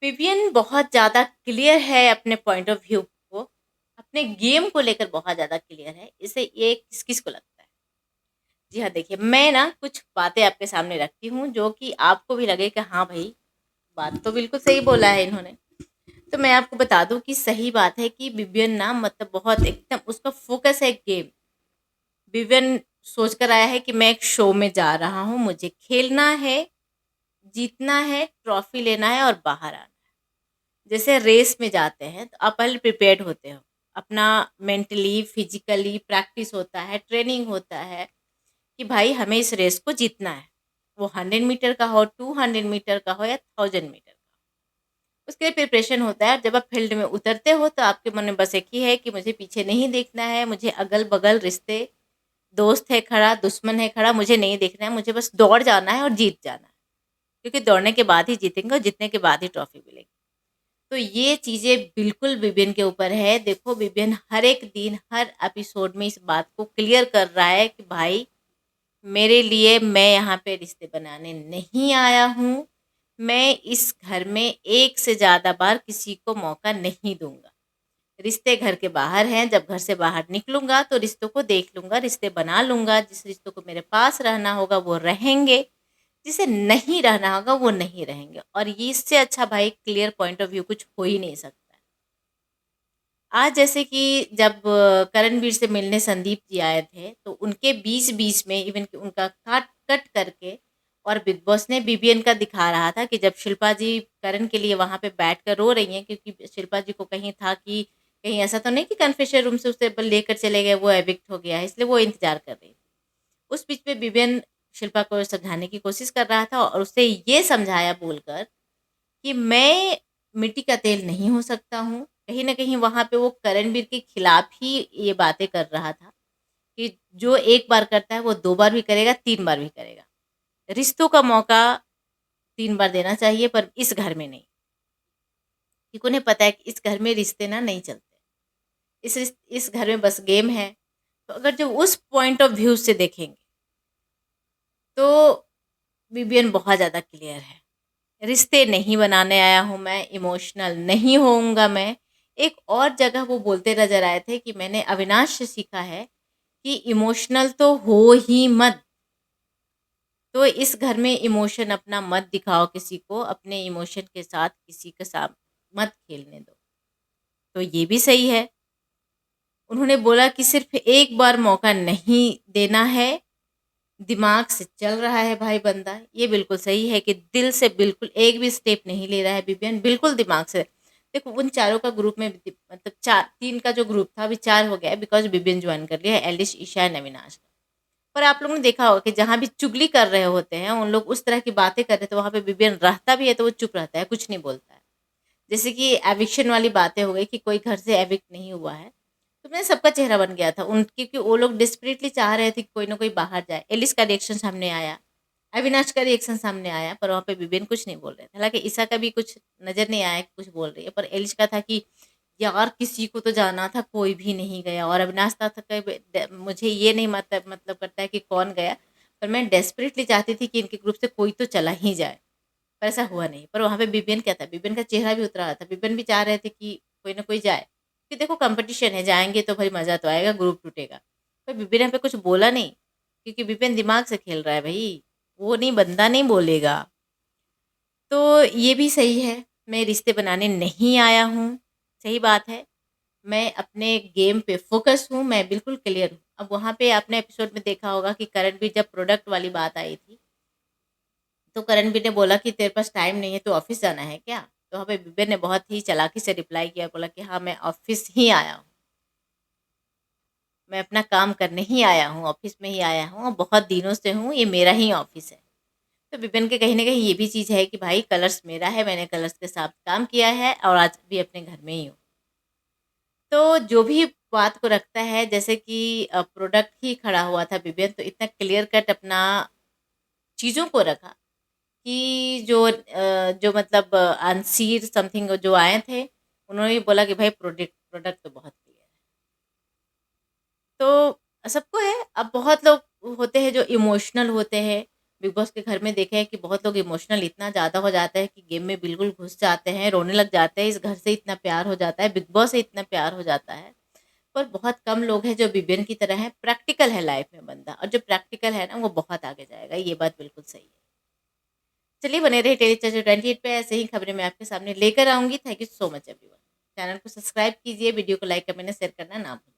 Vivian बहुत ज़्यादा clear है अपने पॉइंट ऑफ व्यू को, अपने गेम को लेकर बहुत ज़्यादा क्लियर है। इसे ये किस-किस को लगता है? जी हाँ, देखिए मैं ना कुछ बातें आपके सामने रखती हूँ जो कि आपको भी लगे कि हाँ भाई, बात तो बिल्कुल सही बोला है इन्होंने। तो मैं आपको बता दूँ कि सही बात है कि विवियन ना मतलब बहुत एकदम उसका फ़ोकस है गेम। विवियन सोच कर आया है कि मैं एक शो में जा रहा हूँ, मुझे खेलना है, जीतना है, ट्रॉफ़ी लेना है और बाहर आना है। जैसे रेस में जाते हैं तो आप पहले प्रिपेयर्ड होते हो। अपना मेंटली, फिज़िकली प्रैक्टिस होता है, ट्रेनिंग होता है कि भाई हमें इस रेस को जीतना है। वो 100 मीटर का हो, 200 मीटर का हो या 1000 मीटर का। उसके लिए प्रिपरेशन होता है। जब आप फील्ड में उतरते हो तो आपके मन में बस एक ही है कि मुझे पीछे नहीं देखना है, मुझे अगल-बगल रिश्ते, दोस्त है खड़ा, दुश्मन है खड़ा, मुझे नहीं देखना है, मुझे बस दौड़ जाना है और जीत जाना है। क्योंकि दौड़ने के बाद ही जीतेंगे और जीतने के बाद ही ट्रॉफ़ी मिलेगी। तो ये चीज़ें बिल्कुल विभिन्न के ऊपर है। देखो विभिन्न हर एक दिन, हर एपिसोड में इस बात को क्लियर कर रहा है कि भाई मेरे लिए मैं यहाँ पे रिश्ते बनाने नहीं आया हूँ। मैं इस घर में एक से ज़्यादा बार किसी को मौका नहीं दूँगा। रिश्ते घर के बाहर हैं, जब घर से बाहर निकलूँगा तो रिश्तों को देख लूँगा, रिश्ते बना लूँगा। जिस रिश्तों को मेरे पास रहना होगा वो रहेंगे, जिसे नहीं रहना होगा वो नहीं रहेंगे। और ये इससे अच्छा भाई क्लियर पॉइंट ऑफ व्यू कुछ हो ही नहीं सकता है। आज जैसे कि जब करणवीर से मिलने संदीप जी आए थे, तो उनके बीच-बीच में इवन कि उनका काट कट करके और बिग बॉस ने बीबीएन का दिखा रहा था कि जब शिल्पा जी करण के लिए वहाँ पे बैठकर रो रही हैं क्योंकि शिल्पा जी को कहीं था कि कहीं ऐसा तो नहीं कि कन्फेशन रूम से उसे ब लेकर चले गए, वो एविक्ट हो गया है, इसलिए वो इंतज़ार कर रही थी। उस बीच में बीबीएन शिल्पा को समझाने की कोशिश कर रहा था और उसे ये समझाया बोलकर कि मैं मिट्टी का तेल नहीं हो सकता हूँ। कहीं न कहीं वहाँ पे वो करणवीर के खिलाफ ही ये बातें कर रहा था कि जो एक बार करता है वो 2 बार भी करेगा, 3 बार भी करेगा। रिश्तों का मौका 3 बार देना चाहिए पर इस घर में नहीं। क्योंकि उन्हें पता है कि इस घर में रिश्ते ना नहीं चलते। इस घर में बस गेम है। तो अगर जो उस पॉइंट ऑफ व्यू से देखेंगे तो बीबीएन बहुत ज़्यादा क्लियर है। रिश्ते नहीं बनाने आया हूँ मैं, इमोशनल नहीं होऊँगा मैं। एक और जगह वो बोलते नज़र आए थे कि मैंने अविनाश से सीखा है कि इमोशनल तो हो ही मत। तो इस घर में इमोशन अपना मत दिखाओ किसी को, अपने इमोशन के साथ किसी के साथ मत खेलने दो। तो ये भी सही है। उन्होंने बोला कि सिर्फ़ एक बार मौका नहीं देना है, दिमाग से चल रहा है भाई बंदा। ये बिल्कुल सही है कि दिल से बिल्कुल एक भी स्टेप नहीं ले रहा है बीबीएन, बिल्कुल दिमाग से। देखो उन चारों का ग्रुप में मतलब 4 3 का जो ग्रुप था अभी 4 हो गया है बिकॉज़ बीबीएन जॉइन कर लिया है एलिश, ईशा एंड अविनाश। पर आप लोगों ने देखा होगा कि जहाँ भी चुगली कर रहे होते हैं, उन लोग उस तरह की बातें कर रहे थे, वहाँ पे बीबीएन रहता भी है तो वो चुप रहता है, कुछ नहीं बोलता है। जैसे कि एविक्शन वाली बातें हो गई कि कोई घर से एविक्ट नहीं हुआ है। तो मैं सबका चेहरा बन गया था उन क्योंकि वो लोग डेस्परेटली चाह रहे थे कि कोई ना कोई बाहर जाए। एलिस का रिएक्शन सामने आया, अविनाश का रिएक्शन सामने आया, पर वहाँ पे विवेन कुछ नहीं बोल रहे थे। हालाँकि ईशा का भी कुछ नज़र नहीं आया कि कुछ बोल रही है, पर एलिस का था कि यार किसी को तो जाना था, कोई भी नहीं गया और अविनाश था कि मुझे ये नहीं मतलब करता है कि कौन गया, पर मैं डेस्परेटली चाहती थी कि इनके ग्रुप से कोई तो चला ही जाए। पर ऐसा हुआ नहीं। पर वहाँ पे बिबिन क्या था, बिबिन का चेहरा भी उतरा रहा था। बिबिन भी चाह रहे थे कि कोई ना कोई जाए। कि देखो कॉम्पिटिशन है, जाएँगे तो भाई मज़ा तो आएगा, ग्रुप टूटेगा। पर बिबिन यहाँ पे कुछ बोला नहीं, क्योंकि बिबिन दिमाग से खेल रहा है भई। वो नहीं बंदा नहीं बोलेगा। तो ये भी सही है, मैं रिश्ते बनाने नहीं आया हूँ, सही बात है। मैं अपने गेम पे फ़ोकस हूँ, मैं बिल्कुल क्लियर हूँ। अब वहाँ पे आपने एपिसोड में देखा होगा कि करणवीर जब प्रोडक्ट वाली बात आई थी तो करणवीर ने बोला कि तेरे पास टाइम नहीं है, तो ऑफ़िस जाना है क्या? तो वहाँ पे विवेक ने बहुत ही चालाकी से रिप्लाई किया, बोला कि हाँ, मैं ऑफ़िस ही आया हूँ। मैं अपना काम करने ही आया हूँ, ऑफ़िस में ही आया हूँ और बहुत दिनों से हूँ, ये मेरा ही ऑफ़िस है। तो विपिन के कहीं न कहीं ये भी चीज़ है कि भाई कलर्स मेरा है, मैंने कलर्स के साथ काम किया है और आज भी अपने घर में ही हूँ। तो जो भी बात को रखता है जैसे कि प्रोडक्ट ही खड़ा हुआ था विपिन, तो इतना क्लियर कट अपना चीज़ों को रखा कि जो मतलब अनसीर समथिंग जो आए थे, उन्होंने भी बोला कि भाई प्रोडक्ट प्रोडक्ट तो बहुत क्लियर है। तो सबको है, अब बहुत लोग होते हैं जो इमोशनल होते हैं, बिग बॉस के घर में देखा है कि बहुत लोग इमोशनल इतना ज़्यादा हो जाता है कि गेम में बिल्कुल घुस जाते हैं, रोने लग जाते हैं, इस घर से इतना प्यार हो जाता है, बिग बॉस से इतना प्यार हो जाता है। पर बहुत कम लोग हैं जो विवियन की तरह हैं, प्रैक्टिकल है लाइफ में बंदा, और जो प्रैक्टिकल है ना वो बहुत आगे जाएगा, ये बात बिल्कुल सही है। चलिए बने रहिए टेली चर्चा 28 पे, ऐसे ही खबरें मैं आपके सामने लेकर आऊँगी। Thank you so much everyone. Channel को सब्सक्राइब कीजिए, वीडियो को लाइक, कमेंट, शेयर करना ना भूलें।